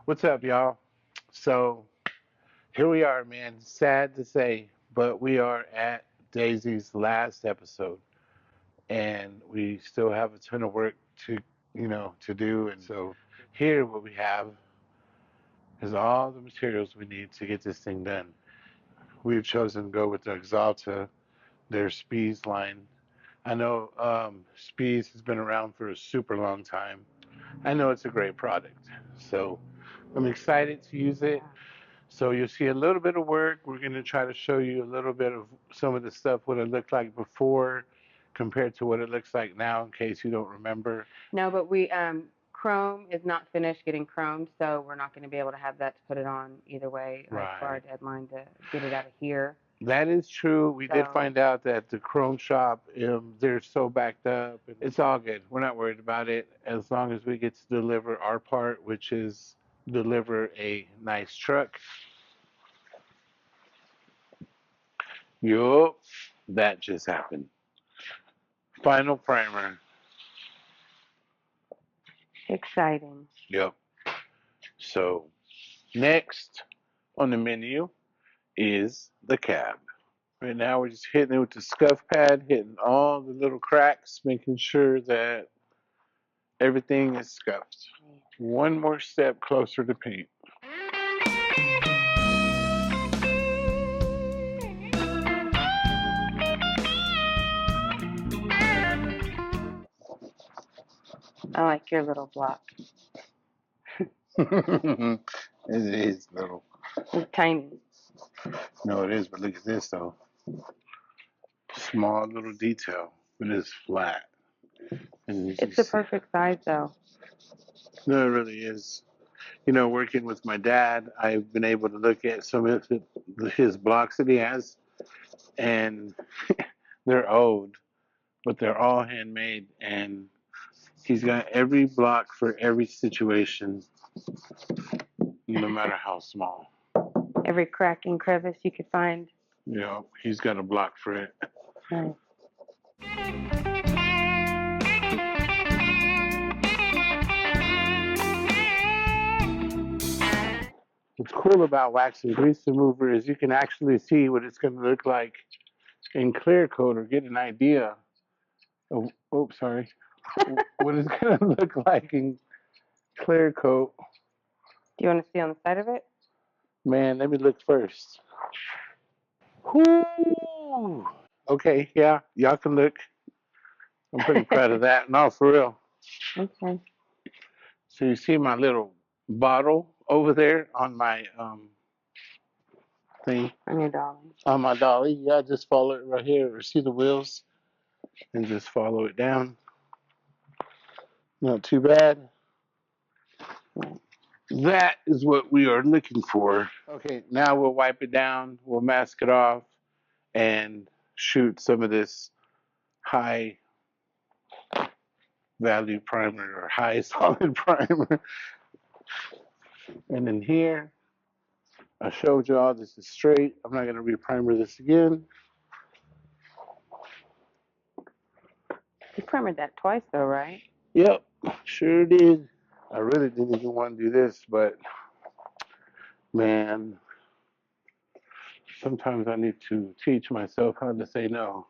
What's up, y'all? So here we are, man. Sad to say, but we are at Daisy's last episode, and we still have a ton of work to do. And so here, what we have is all the materials we need to get this thing done. We've chosen to go with the Exalta, their Spies line. I know Spies has been around for a super long time. I know it's a great product, so I'm excited to use it. So you'll see a little bit of work. We're going to try to show you a little bit of some of the stuff, what it looked like before compared to what it looks like now, in case you don't remember. No, but we Chrome is not finished getting chromed, so we're not going to be able to have that to put it on either way for our Right. deadline to get it out of here. That is true. We did So- find out that the Chrome shop, they're so backed up. It's all good. We're not worried about it as long as we get to deliver our part, which is deliver a nice truck. Yup, that just happened. Final primer. Exciting. Yep. So next on the menu is the cab. Right now we're just hitting it with the scuff pad, hitting all the little cracks, making sure that everything is scuffed. One more step closer to paint. I like your little block. It is little. It's tiny. No, it is, but look at this though. Small little detail, but it's flat. And It's the perfect size, though. No, it really is. You know, working with my dad, I've been able to look at some of his blocks that he has, and they're old, but they're all handmade, and he's got every block for every situation, no matter how small. Every crack and crevice you could find. You know, he's got a block for it. Nice. What's cool about wax and grease remover is you can actually see what it's going to look like in clear coat, or get an idea of, oops, sorry, what it's going to look like in clear coat. Do you want to see on the side of it? Man, let me look first. Whoo! Okay, yeah, y'all can look. I'm pretty proud of that. No, for real. Okay. So you see my little bottle over there on my thing, On your dolly. on my dolly. Yeah, just follow it right here, or see the wheels, and just follow it down. Not too bad. That is what we are looking for. Okay, now we'll wipe it down, we'll mask it off, and shoot some of this high value primer or high solid primer. And then here, I showed y'all this is straight. I'm not going to reprimer this again. You primered that twice, though, right? Yep, sure did. I really didn't even want to do this, but man, sometimes I need to teach myself how to say no.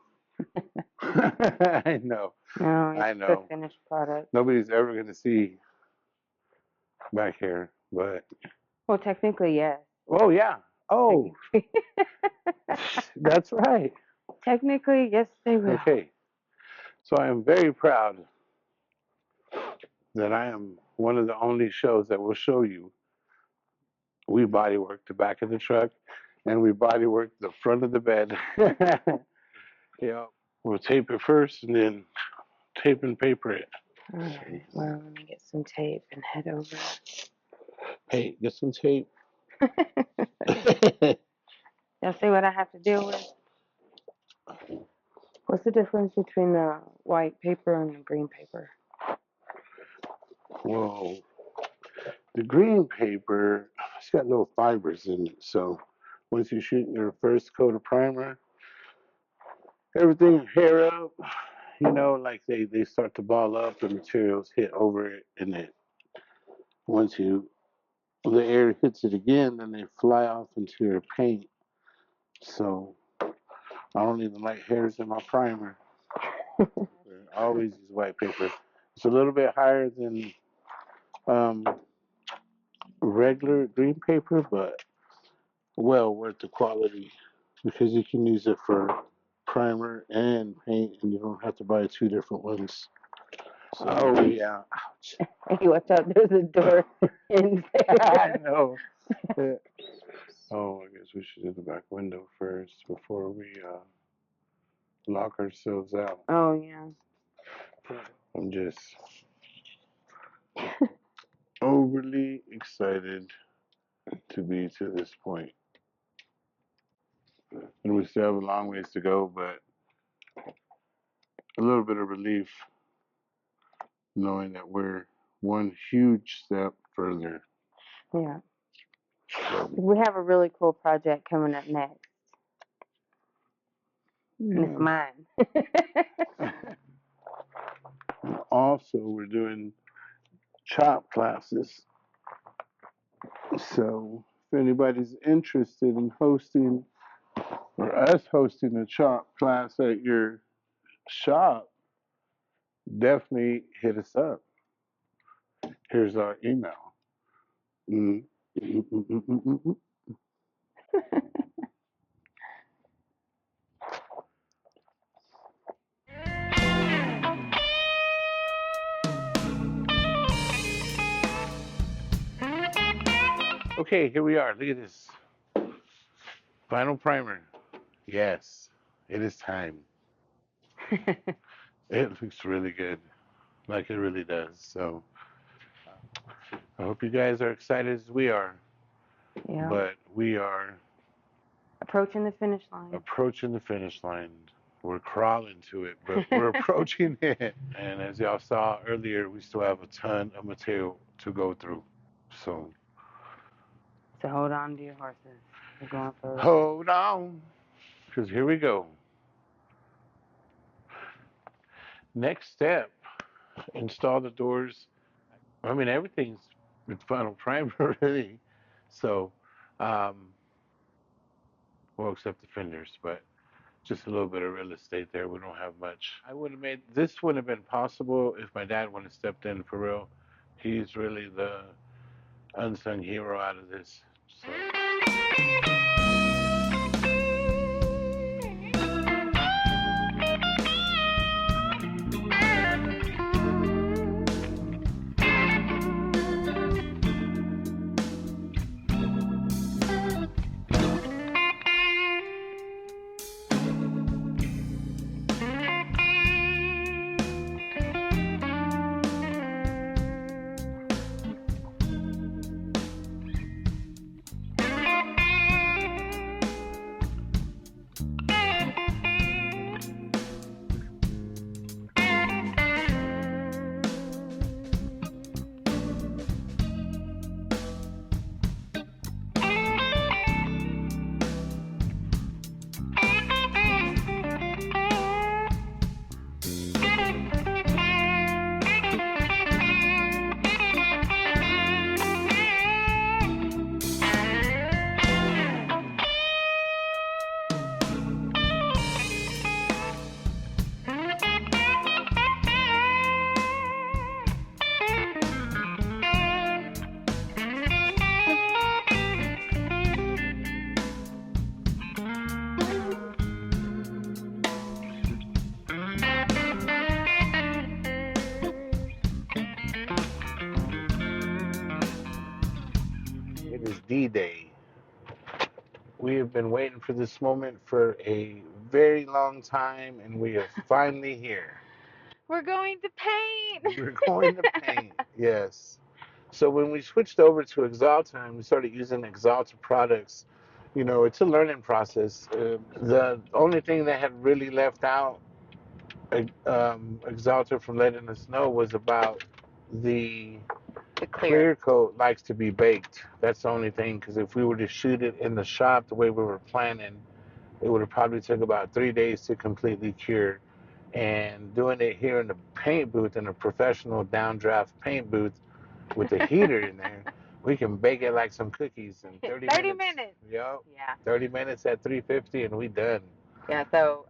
I know. No, it's I know. the finished product. Nobody's ever going to see back here, but. Well, technically, yes. Oh, yeah. Oh, that's right. Technically, yes, they will. Okay. So I am very proud that I am one of the only shows that will show you we bodywork the back of the truck and we bodywork the front of the bed. Yeah. We'll tape it first and then tape and paper it. All right. Well, let me get some tape and head over. Hey, get some tape. Y'all see what I have to deal with? What's the difference between the white paper and the green paper? Whoa. The green paper, it's got little fibers in it. So once you shoot your first coat of primer, everything will hair up. You know, like they start to ball up, the materials hit over it, and it once you the air hits it again, then they fly off into your paint. So I don't even like hairs in my primer. I always use white paper. It's a little bit higher than um, regular green paper, but well worth the quality because you can use it for primer and paint, and you don't have to buy two different ones. So, oh yeah, ouch. Hey, watch out! There's a door in I there. know. Oh, I guess we should do the back window first before we lock ourselves out. Oh yeah. I'm just overly excited to be to this point. And we still have a long ways to go, but a little bit of relief knowing that we're one huge step further. Yeah. So, We have a really cool project coming up next. And it's mine. Also, we're doing chop classes. So, if anybody's interested in hosting or us hosting a chop class at your shop, definitely hit us up. Here's our email. Okay, here we are. Look at this. Final primer. Yes, it is time. It looks really good. Like it really does. So I hope you guys are excited as we are. Yeah. But we are Approaching the finish line. approaching the finish line. We're crawling to it, but we're approaching it. And as y'all saw earlier, we still have a ton of material to go through. So hold on to your horses. We're going for a ride. hold on, because here we go. Next step, install the doors. I mean, everything's with final primer already. So, well, except the fenders, but just a little bit of real estate there. We don't have much. I would have made this wouldn't have been possible if my dad wouldn't have stepped in for real. He's really the unsung hero out of this. So. It is D-Day. We have been waiting for this moment for a very long time, and we are finally here. We're going to paint. We're going to paint, yes. So when we switched over to Exhaustion and we started using Exhaustion products, you know, it's a learning process. The only thing that had really left out Exhaustion from letting us know was about the clear coat likes to be baked. That's the only thing, because if we were to shoot it in the shop the way we were planning, it would have probably took about 3 days to completely cure. And doing it here in the paint booth, in a professional downdraft paint booth with a heater in there, We can bake it like some cookies in 30 30 minutes. minutes. Yep. Yeah. 30 minutes at 350 and we done. Yeah. So,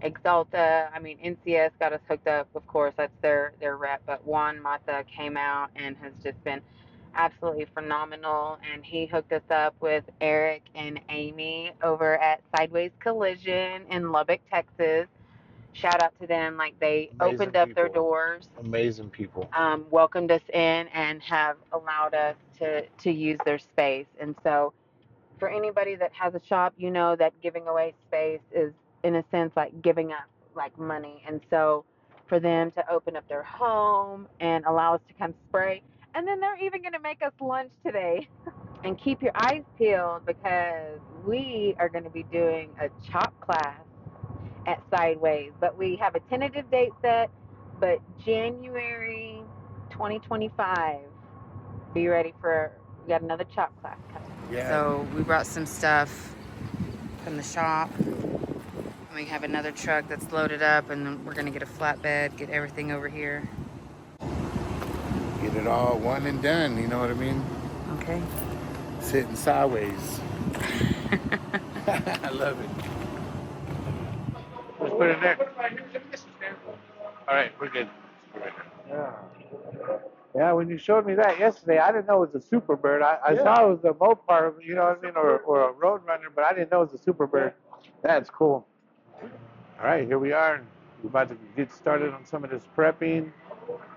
NCS got us hooked up. Of course, that's their rep. But Juan Mata came out and has just been absolutely phenomenal. And he hooked us up with Eric and Amy over at Sideways Collision in Lubbock, Texas. Shout out to them. Like, they Amazing opened up their people. doors, Amazing people. welcomed us in, and have allowed us to use their space. And so, for anybody that has a shop, you know that giving away space is, in a sense, like giving up like money. And so, for them to open up their home and allow us to come spray, and then they're even going to make us lunch today. And keep your eyes peeled because we are going to be doing a chop class at Sideways. But we have a tentative date set, but January 2025. Be ready for, we got another chop class coming. Yeah. So we brought some stuff from the shop. We have another truck that's loaded up, and then we're gonna get a flatbed, get everything over here. Get it all one and done, you know what I mean? Okay. Sitting sideways. I love it. Let's put it there. All right, we're good. Yeah. Yeah, when you showed me that yesterday, I didn't know it was a Superbird. I saw it was a Mopar, you know what I mean, or a Roadrunner, but I didn't know it was a Superbird. That's cool. All right, here we are. We're about to get started on some of this prepping.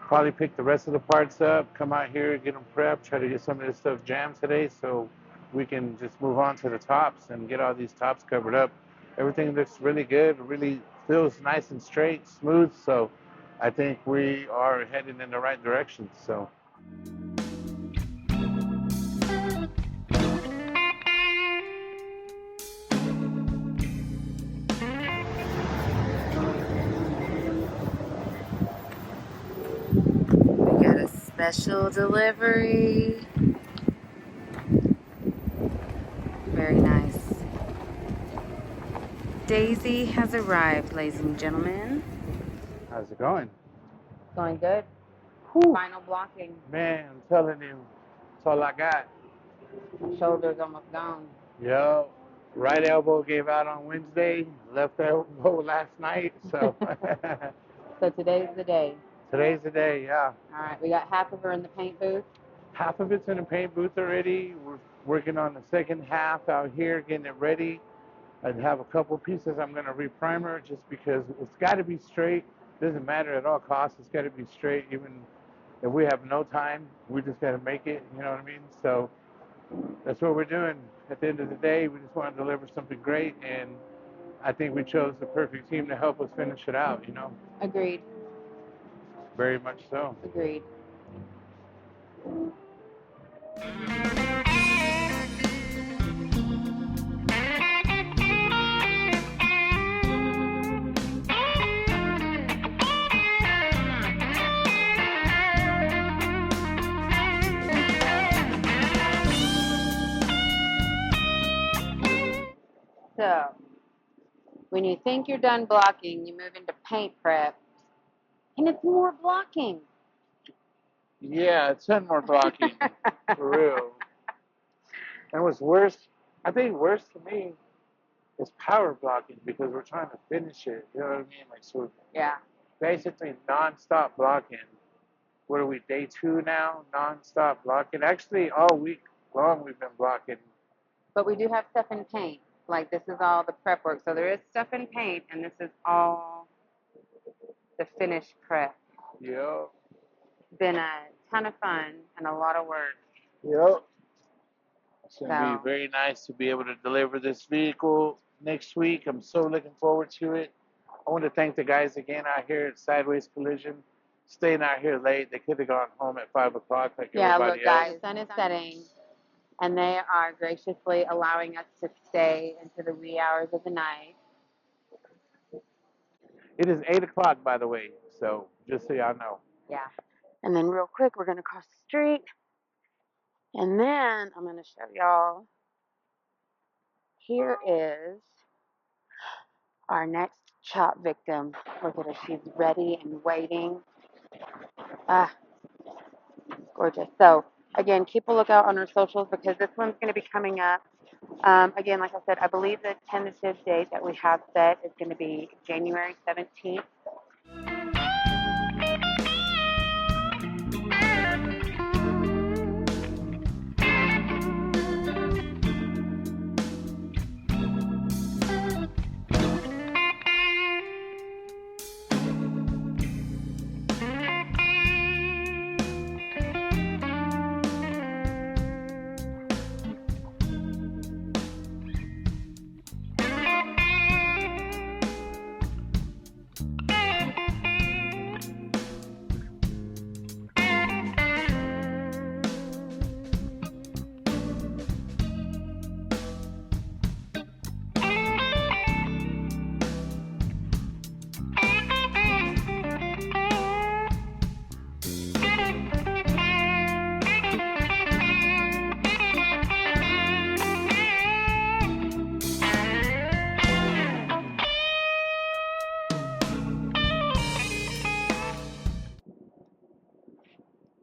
Probably pick the rest of the parts up, come out here, get them prepped, try to get some of this stuff jammed today so we can just move on to the tops and get all these tops covered up. Everything looks really good, really feels nice and straight, smooth, so I think we are heading in the right direction. So We got a special delivery. Very nice. Daisy has arrived, ladies and gentlemen. how's it going? Going good. Whew. Final blocking. Man, I'm telling you, that's all I got. Shoulder's almost gone. Yo, right elbow gave out on Wednesday, left elbow last night, so So today's the day. today's the day, yeah. All right, we got half of her in the paint booth. Half of it's in the paint booth already. We're working on the second half out here, getting it ready. I have a couple pieces I'm going to reprimer just because it's got to be straight. Doesn't matter at all costs. It's got to be straight. Even if we have no time, we just got to make it. You know what I mean? So that's what we're doing. At the end of the day, we just want to deliver something great, and I think we chose the perfect team to help us finish it out. You know? Agreed. Very much so. Agreed. So, when you think you're done blocking, you move into paint prep, and it's more blocking. Yeah, it's 10 more blocking, for real. And what's worse, I think worse to me is power blocking because we're trying to finish it. You know what I mean? Like, so Yeah. basically non-stop blocking. What are we, day 2 now? Non-stop blocking. Actually, all week long we've been blocking. But we do have stuff in paint. Like, this is all the prep work. So there is stuff in paint, and this is all the finished prep. Yep. It's been a ton of fun and a lot of work. Yep. It's going to So, be very nice to be able to deliver this vehicle next week. I'm so looking forward to it. I want to thank the guys again out here at Sideways Collision. Staying out here late. They could have gone home at 5 o'clock like yeah, everybody look, guys, else. the sun is setting, and they are graciously allowing us to stay into the wee hours of the night. It is 8 o'clock, by the way, so just so y'all know. Yeah. And then real quick, we're going to cross the street, and then I'm going to show y'all. Here is our next chop victim. Look at her. She's ready and waiting. Ah, gorgeous. So Again, keep a lookout on our socials because this one's going to be coming up. Again, like I said, I believe the tentative date that we have set is going to be January 17th.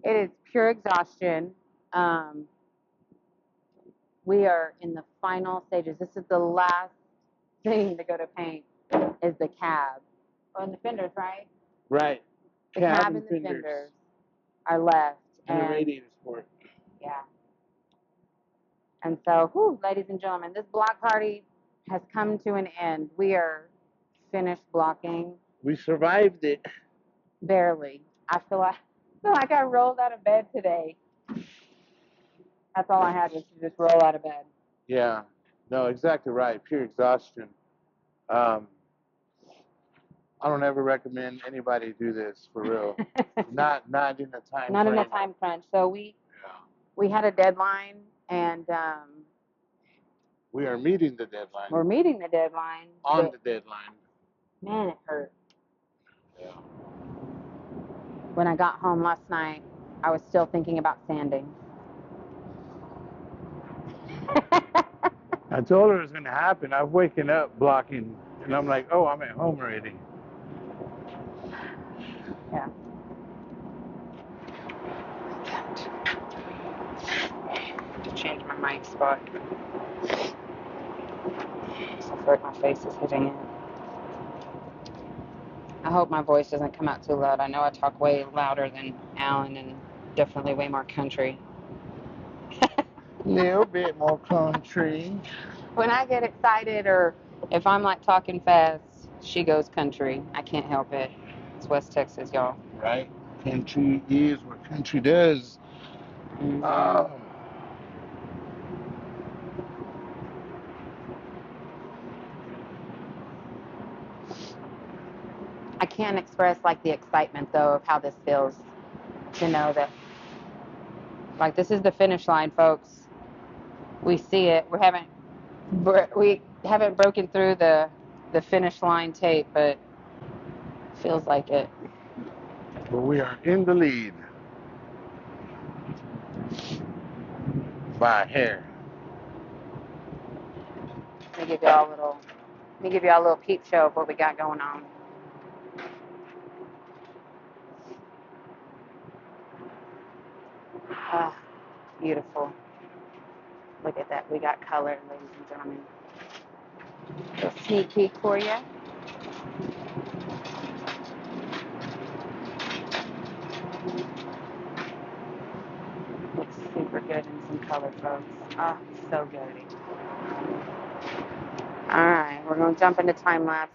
It is pure exhaustion. We are in the final stages. This is the last thing to go to paint is the cab. Oh, and the fenders, right? Right. The cab and the fenders are left. And the radiator sport. Yeah. And so, whew, ladies and gentlemen, this block party has come to an end. We are finished blocking. We survived it. Barely. I feel like I rolled out of bed today. That's all I had was to just roll out of bed. Yeah. No, exactly right. Pure exhaustion. I don't ever recommend anybody do this for real. not in a time Not frame. in a time crunch. So we had a deadline, and we are meeting the deadline. we're meeting the deadline. On the deadline. Man, it hurt. Yeah. When I got home last night, I was still thinking about sanding. I told her it was going to happen. I've waken up blocking, and I'm like, oh, I'm at home already. Yeah. To change my mic spot. I feel like my face is hitting it. I hope my voice doesn't come out too loud. I know I talk way louder than Alan and definitely way more country. Little bit more country. When I get excited or if I'm like talking fast, she goes country. I can't help it. It's West Texas, y'all. Right? Country is what country does. Mm-hmm. I can't express like the excitement though of how this feels to know that like this is the finish line, folks. We see it. We haven't broken through the finish line tape, but it feels like it. But we are in the lead by a hair. Let me give y'all a little peep show of what we got going on. Ah, beautiful. Look at that. We got color, ladies and gentlemen. A sneak peek for you. Looks super good in some color, folks. Oh, so good. All right, we're going to jump into time lapse.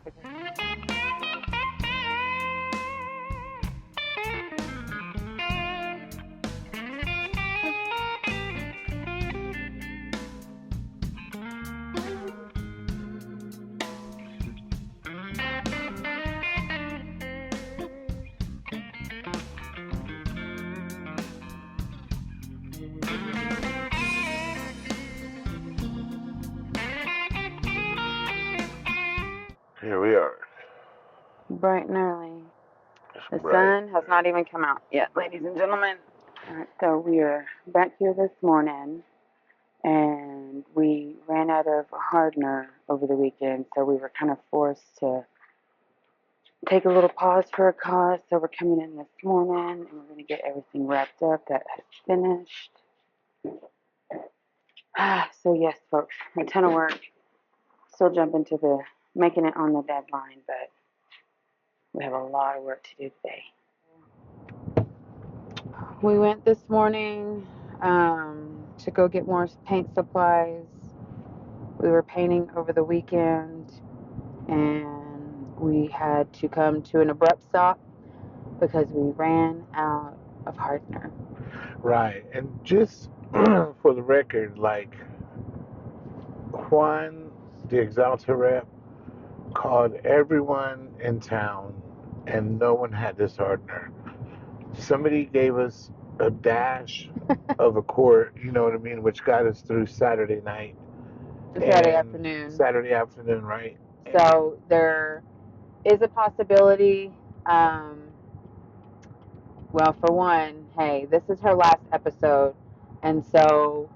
Here we are. Bright and early. The Bright. sun has not even come out yet, ladies and gentlemen. All right, so we are back here this morning, and we ran out of hardener over the weekend, so we were kind of forced to take a little pause for a cause. So we're coming in this morning, and we're going to get everything wrapped up that has finished. So yes, folks, a ton of work. Still jumping to the making it on the deadline, but we have a lot of work to do today. We went this morning to go get more paint supplies. We were painting over the weekend, and we had to come to an abrupt stop because we ran out of hardener. Right. And just for the record, like Juan, the Exhaustion rep, called everyone in town, and no one had this hardener. Somebody gave us a dash of a quart, you know what I mean, which got us through Saturday night. Saturday afternoon. Saturday afternoon, right? So there is a possibility. Well, for one, hey, this is her last episode, and so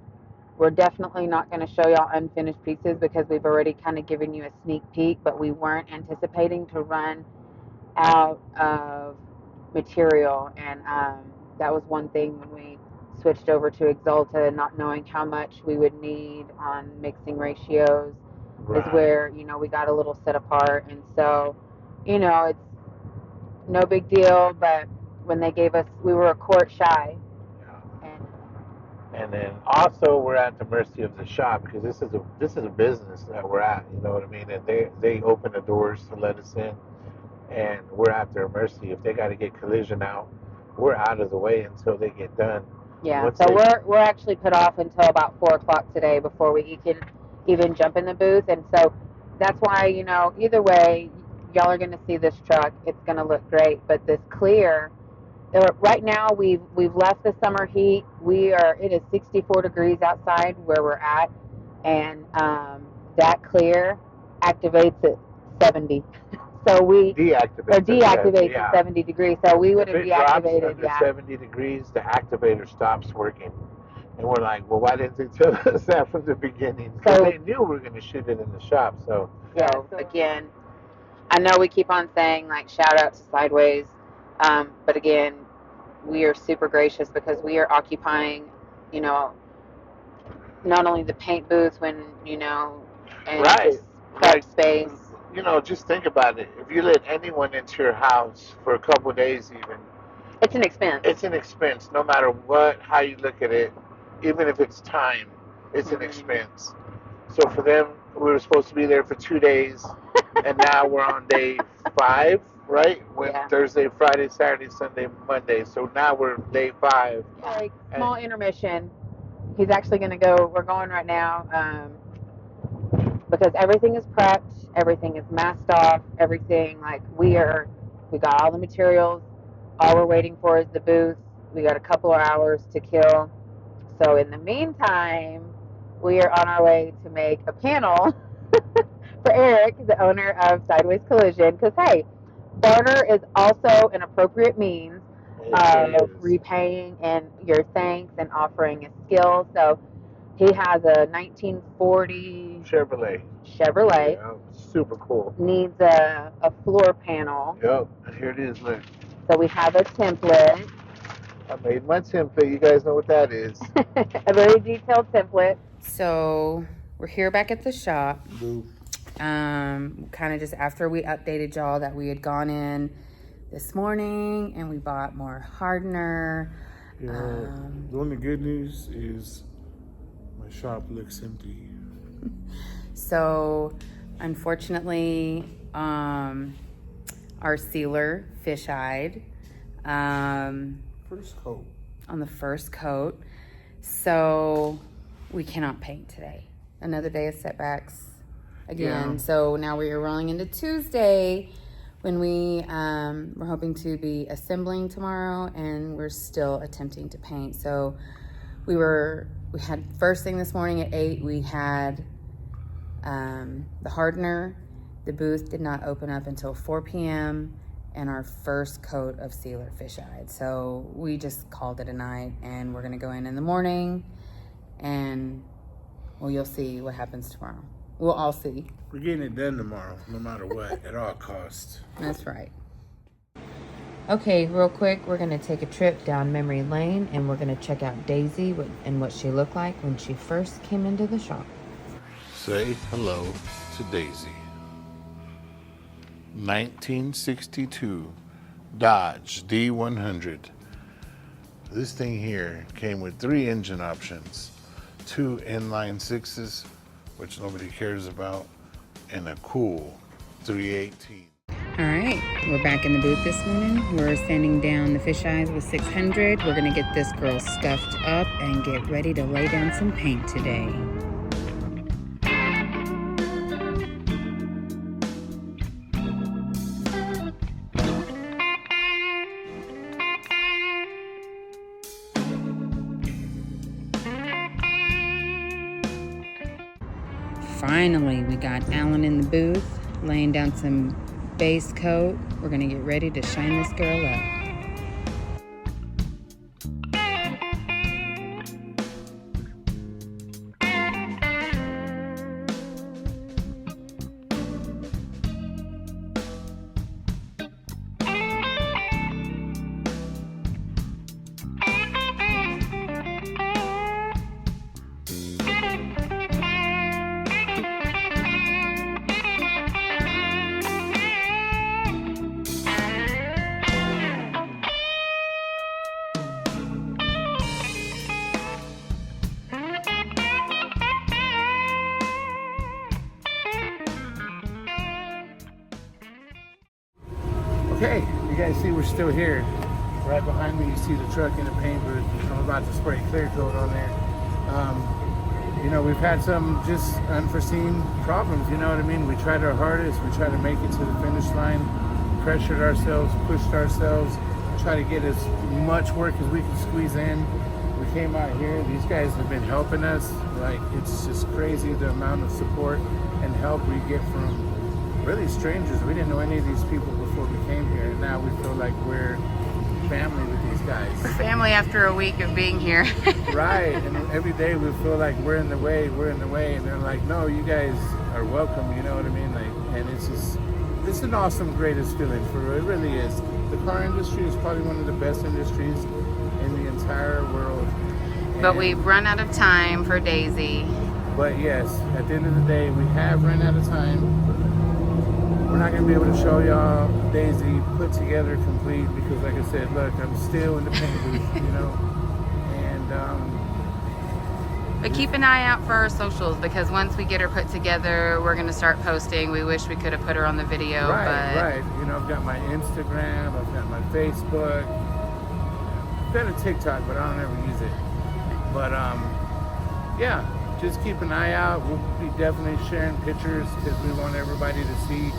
we're definitely not going to show y'all unfinished pieces because we've already kind of given you a sneak peek, but we weren't anticipating to run out of material, and that was one thing when we switched over to Exalta, not knowing how much we would need on mixing ratios, Right. is where, you know, we got a little set apart. And so, you know, it's no big deal, but when they gave us, we were a quart shy. And then also we're at the mercy of the shop because this is a business that we're at, you know what I mean? And they open the doors to let us in, and we're at their mercy. If they got to get collision out, we're out of the way until they get done. Yeah, so we're actually put off until about 4 o'clock today before we can even jump in the booth, and so that's why, you know, either way, y'all are going to see this truck. It's going to look great, but this clear. Right now, we've left the summer heat. It is 64 degrees outside where we're at, and that clear activates at 70. So we deactivates at 70 degrees. So we would have deactivated. Under 70 degrees, the activator stops working. And we're like, well, why didn't they tell us that from the beginning? Because they knew we were going to shoot it in the shop. So again, I know we keep on saying, like, shout out to Sideways, but again, we are super gracious because we are occupying, you know, not only the paint booth when, you know, and just prep space. You know, just think about it. If you let anyone into your house for a couple of days even, it's an expense. It's an expense, no matter how you look at it. Even if it's time, it's an expense. So for them, we were supposed to be there for 2 days, and now we're on day 5, right? Thursday, Friday, Saturday, Sunday, Monday. So now we're day 5. Like, small intermission. He's actually going to go. We're going right now because everything is prepped, everything is masked off, everything. Like, we got all the materials. All we're waiting for is the booth. We got a couple of hours to kill. So in the meantime, we are on our way to make a panel for Eric, the owner of Sideways Collision, because, hey, barter is also an appropriate means of repaying and your thanks and offering a skill. So he has a 1940 Chevrolet. Yeah, super cool. Needs a floor panel. Yep, here it is, look. So we have a template. I made my template. You guys know what that is. A very detailed template. So we're here back at the shop. Kind of just after we updated y'all that we had gone in this morning and we bought more hardener. Yeah, the only good news is my shop looks empty. So unfortunately, our sealer fish-eyed First coat. on the first coat. So we cannot paint today. Another day of setbacks again. Yeah. So now we are rolling into Tuesday when we're hoping to be assembling tomorrow, and we're still attempting to paint. So we had first thing this morning at 8, we had the hardener. The booth did not open up until 4 p.m. and our first coat of sealer fish-eyed. So we just called it a night, and we're gonna go in the morning, and well, you'll see what happens tomorrow. We'll all see. We're getting it done tomorrow, no matter what, at all costs. That's right. Okay, real quick, we're going to take a trip down memory lane and we're going to check out Daisy and what she looked like when she first came into the shop. Say hello to Daisy. 1962 Dodge D100. This thing here came with 3 engine options, 2 inline 6s, which nobody cares about, and a cool 318. All right, we're back in the booth this morning. We're sanding down the fisheyes with 600. We're gonna get this girl scuffed up and get ready to lay down some paint today. Finally, we got Alan in the booth, laying down some base coat. We're gonna get ready to shine this girl up. Okay, you guys see we're still here. Right behind me you see the truck in the paint booth. I'm about to spray clear coat on there. You know, we've had some just unforeseen problems, you know what I mean? We tried our hardest, we tried to make it to the finish line, pressured ourselves, pushed ourselves, try to get as much work as we could squeeze in. We came out here, these guys have been helping us. Like, it's just crazy the amount of support and help we get from really strangers. We didn't know any of these people before we came here, and now we feel like we're family with these guys. We're family after a week of being here. Right, and every day we feel like we're in the way, and they're like, no, you guys are welcome, you know what I mean? Like, and it's just, it's an awesome, greatest feeling for real. It really is. The car industry is probably one of the best industries in the entire world. But we've run out of time for Daisy. But yes, at the end of the day, we have run out of time. We're not going to be able to show y'all Daisy put together complete because, like I said, look, I'm still in the paint booth, you know. And but keep an eye out for our socials, because once we get her put together, we're going to start posting. We wish we could have put her on the video. Right. You know, I've got my Instagram, I've got my Facebook, I've got a TikTok, but I don't ever use it. But yeah, just keep an eye out. We'll be definitely sharing pictures because we want everybody to see.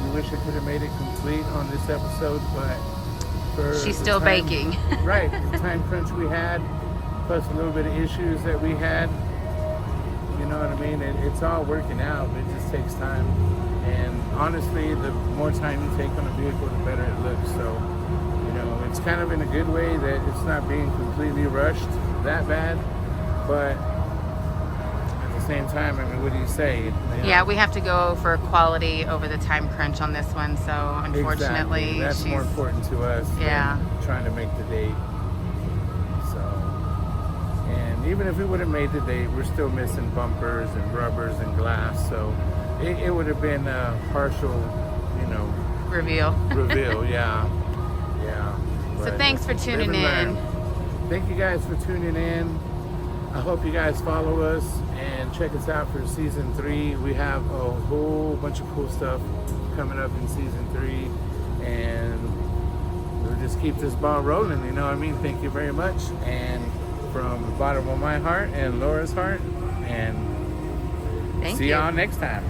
We wish I could have made it complete on this episode, but for she's still baking. Right, the time crunch we had, plus a little bit of issues that we had. You know what I mean? It's all working out, but it just takes time. And honestly, the more time you take on a vehicle, the better it looks. So, you know, it's kind of in a good way that it's not being completely rushed that bad, but same time, I mean, what do you say? You know? Yeah, we have to go for quality over the time crunch on this one, so unfortunately exactly. That's more important to us than trying to make the date. So, and even if we would have made the date, we're still missing bumpers and rubbers and glass, so it would have been a partial, you know, reveal, yeah. So thanks for tuning in. Thank you guys for tuning in. I hope you guys follow us and check us out for season 3. We have a whole bunch of cool stuff coming up in season 3, and we'll just keep this ball rolling, you know what I mean? Thank you very much, and from the bottom of my heart and Laura's heart, and see y'all next time.